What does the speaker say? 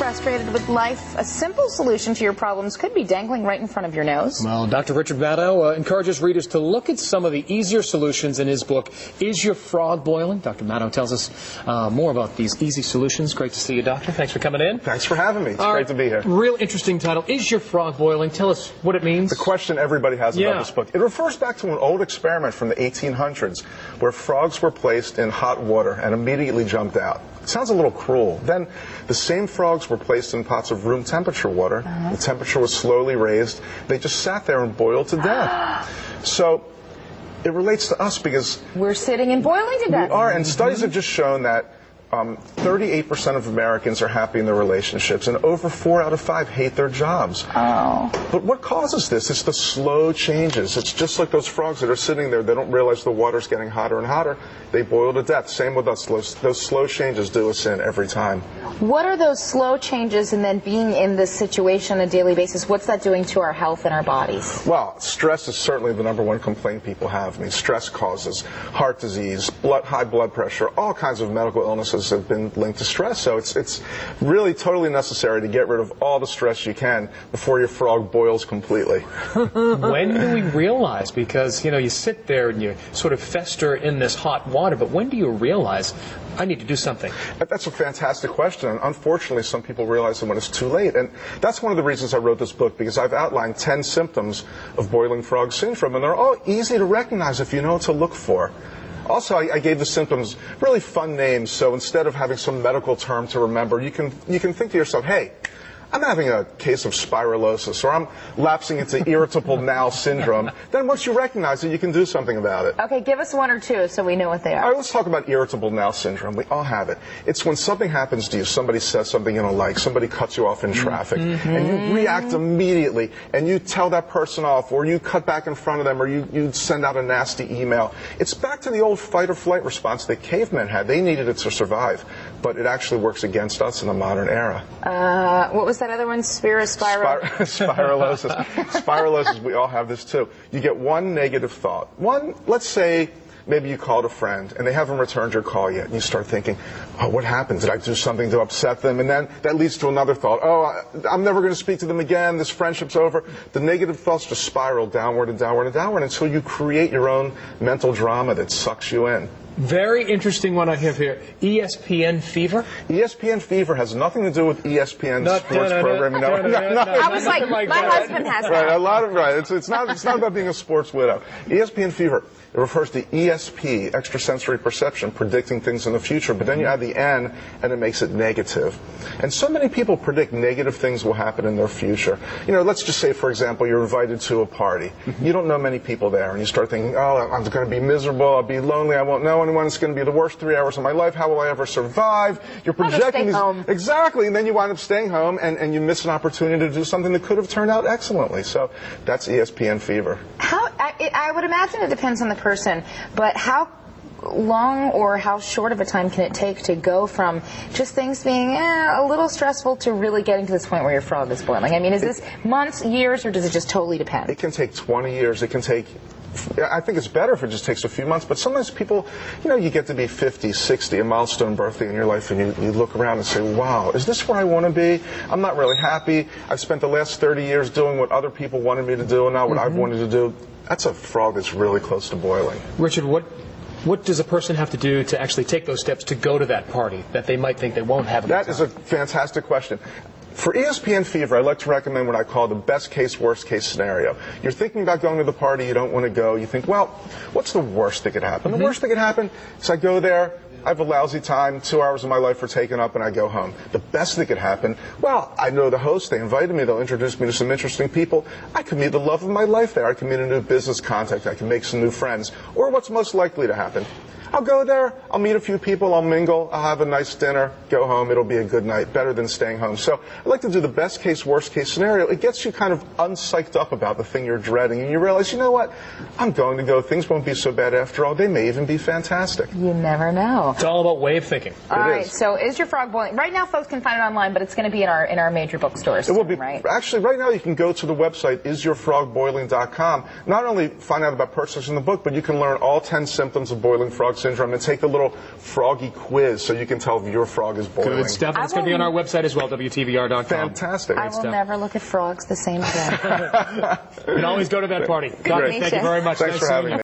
frustrated with life? A simple solution to your problems could be dangling right in front of your nose. Well, Dr. Richard Madow encourages readers to look at some of the easier solutions in his book, Is Your Frog Boiling? Dr. Madow tells us more about these easy solutions. Great to see you, Doctor. Thanks for coming in. Thanks for having me. It's great to be here. Real interesting title, Is Your Frog Boiling? Tell us what it means. The question everybody has about this book. It refers back to an old experiment from the 1800s where frogs were placed in hot water and immediately jumped out. It sounds a little cruel. Then the same frogs were placed in pots of room temperature water. The temperature was slowly raised. They just sat there and boiled to death. So it relates to us because we're sitting and boiling to death. We are, and studies have just shown that 38% of Americans are happy in their relationships, and over 4 out of 5 hate their jobs. But what causes this? It's the slow changes. It's just like those frogs that are sitting there. They don't realize the water's getting hotter and hotter. They boil to death. Same with us. Those slow changes do us in every time. What are those slow changes, and then being in this situation on a daily basis, what's that doing to our health and our bodies? Well, stress is certainly the #1 complaint people have. I mean, stress causes heart disease, high blood pressure, all kinds of medical illnesses have been linked to stress. So it's really totally necessary to get rid of all the stress you can before your frog boils completely. When do we realize? Because, you sit there and you sort of fester in this hot water, but when do you realize I need to do something? That's a fantastic question. And unfortunately, some people realize it when it's too late. And that's one of the reasons I wrote this book, because I've outlined 10 symptoms of boiling frog syndrome, and they're all easy to recognize if you know what to look for. Also, I gave the symptoms really fun names, so instead of having some medical term to remember, you can think to yourself, hey, I'm having a case of spirolysis, or I'm lapsing into irritable bowel syndrome. Then once you recognize it, you can do something about it. Okay, give us 1 or 2 so we know what they are. All right, let's talk about irritable bowel syndrome. We all have it. It's when something happens to you, somebody says something you don't like, somebody cuts you off in traffic, and you react immediately, and you tell that person off, or you cut back in front of them, or you send out a nasty email. It's back to the old fight or flight response that cavemen had. They needed it to survive, but it actually works against us in the modern era. What was that other one? Spiralosis. Spiralosis, we all have this too. You get one negative thought. Let's say maybe you called a friend and they haven't returned your call yet, and you start thinking, oh, what happened? Did I do something to upset them? And then that leads to another thought. Oh, I'm never going to speak to them again. This friendship's over. The negative thoughts just spiral downward and downward and downward until you create your own mental drama that sucks you in. Very interesting one I have here. ESPN fever? ESPN fever has nothing to do with ESPN sports programming. I was like, my husband has that. It's not about being a sports widow. ESPN fever, it refers to ESP, extrasensory perception, predicting things in the future, but then you add the N and it makes it negative. And so many people predict negative things will happen in their future. Let's just say, for example, you're invited to a party. You don't know many people there, and you start thinking, oh, I'm going to be miserable, I'll be lonely, I won't know anyone, it's going to be the worst 3 hours of my life, how will I ever survive? You're projecting these, exactly, and then you wind up staying home and you miss an opportunity to do something that could have turned out excellently. So that's ESPN fever. I would imagine it depends on the person, but how long or how short of a time can it take to go from just things being a little stressful to really getting to this point where your frog is boiling? I mean, is this months, years, or does it just totally depend? It can take 20 years. It can take, I think it's better if it just takes a few months, but sometimes people, you get to be 50, 60, a milestone birthday in your life, and you look around and say, wow, is this where I want to be? I'm not really happy. I've spent the last 30 years doing what other people wanted me to do, and not what I've wanted to do. That's a frog that's really close to boiling. Richard, what does a person have to do to actually take those steps to go to that party that they might think they won't have? That is a fantastic question. For ESPN fever, I like to recommend what I call the best case, worst case scenario. You're thinking about going to the party, you don't want to go. You think, well, what's the worst that could happen? The worst that could happen is I go there, I have a lousy time, 2 hours of my life are taken up, and I go home. The best that could happen, well, I know the host, they invited me, they'll introduce me to some interesting people. I could meet the love of my life there. I can meet a new business contact. I can make some new friends. Or what's most likely to happen? I'll go there, I'll meet a few people, I'll mingle, I'll have a nice dinner, go home, it'll be a good night, better than staying home. So I like to do the best case, worst case scenario. It gets you kind of unpsyched up about the thing you're dreading, and you realize, you know what, I'm going to go, things won't be so bad after all, they may even be fantastic. You never know. It's all about way of thinking. All right, so Is Your Frog Boiling? Right now folks can find it online, but it's going to be in our major bookstores. It will be, right? Actually, right now you can go to the website, isyourfrogboiling.com, not only find out about purchasing the book, but you can learn all 10 symptoms of boiling frog syndrome and take the little froggy quiz so you can tell if your frog is boiling. Good stuff. It's going to be on our website as well, WTVR.com. Fantastic. I will never look at frogs the same again. You can always go to that party. Doctor, thank you very much. Thanks for having me.